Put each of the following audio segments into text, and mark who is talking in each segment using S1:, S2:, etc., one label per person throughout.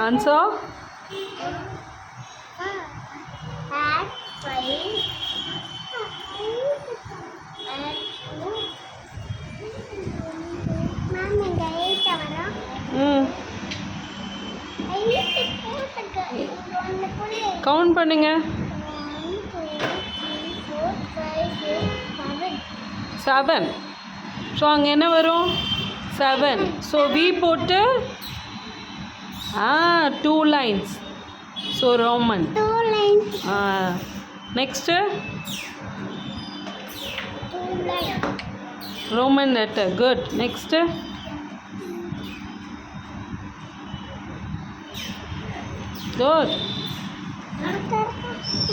S1: Answer? Count பண்ணுங்க. 7. So அங்கே என்ன வரும்? 7. ஸோ வி போட்டு 2 lines. So Roman.
S2: 2 lines.
S1: Next Roman letter. Good. Next good.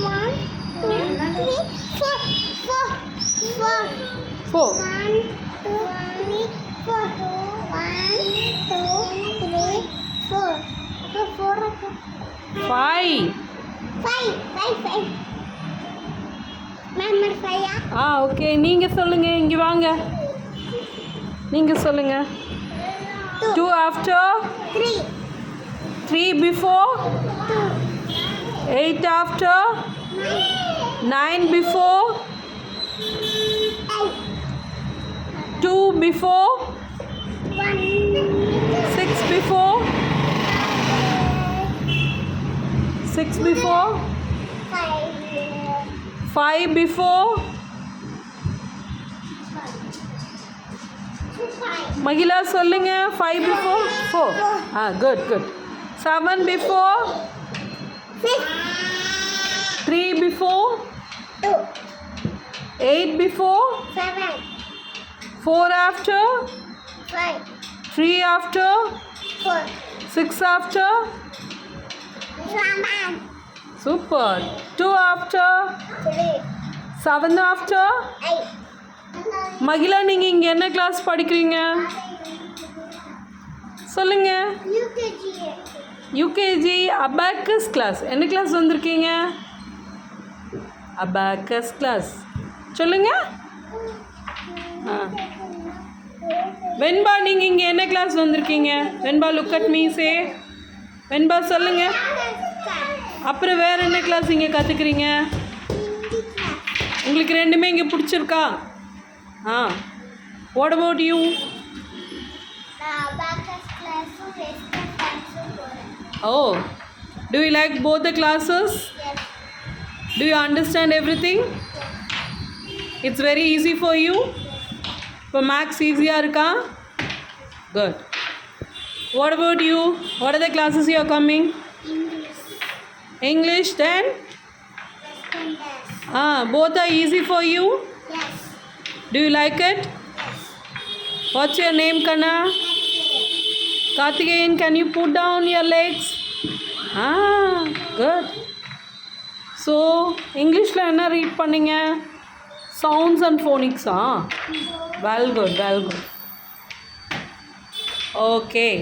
S2: 1, 2, 3, 4.
S1: 4.
S2: 1, 2, 3, 4. 1, 2, 3, 4. Okay, 4.
S1: 5.
S2: 5. Ma'am, 5.
S1: Okay. நீங்கள் சொல்லுங்கள். இங்கே வாங்க. நீங்கள் சொல்லுங்கள். 2 after
S2: 3.
S1: 3 before
S2: 2.
S1: 8 after 9 before
S2: 8.
S1: 2 before
S2: 1.
S1: 6 before 6 before 5 before Mahila சொல்லுங்க. 5 before 4. Good. 7 before
S2: 6.
S1: 3 before
S2: 2.
S1: 8 before
S2: 7.
S1: 4 after
S2: 5.
S1: 3 after
S2: 4.
S1: 6 after
S2: 7.
S1: super 2 after
S2: 3.
S1: 7 after
S2: 8.
S1: Mahila நீங்கள் இங்கே என்ன கிளாஸ் படிக்கிறீங்க சொல்லுங்க. UKG abacus class. என்ன கிளாஸ் வந்திருக்கீங்க? Abacus class. சொல்லுங்க. வெண்பா நீங்கள் இங்கே என்ன கிளாஸ் வந்திருக்கீங்க? Venba look at me say. Venba சொல்லுங்க. அப்புறம் வேறு என்ன கிளாஸ் இங்கே கற்றுக்குறீங்க? உங்களுக்கு ரெண்டுமே இங்கே பிடிச்சிருக்கா? What about you? Oh, do you like both the classes?
S2: Yes.
S1: Do you understand everything? It's very easy for you? For maths easy irukka? Good. What about you? What are the classes you are coming? English then? Both are easy for you?
S2: Yes.
S1: Do you like it? What's your name, Kana? Karthikeyan, can you put down your legs? Good. So, Englishல என்ன read பண்ணீங்க? Sounds and phonics. Well good. Okay.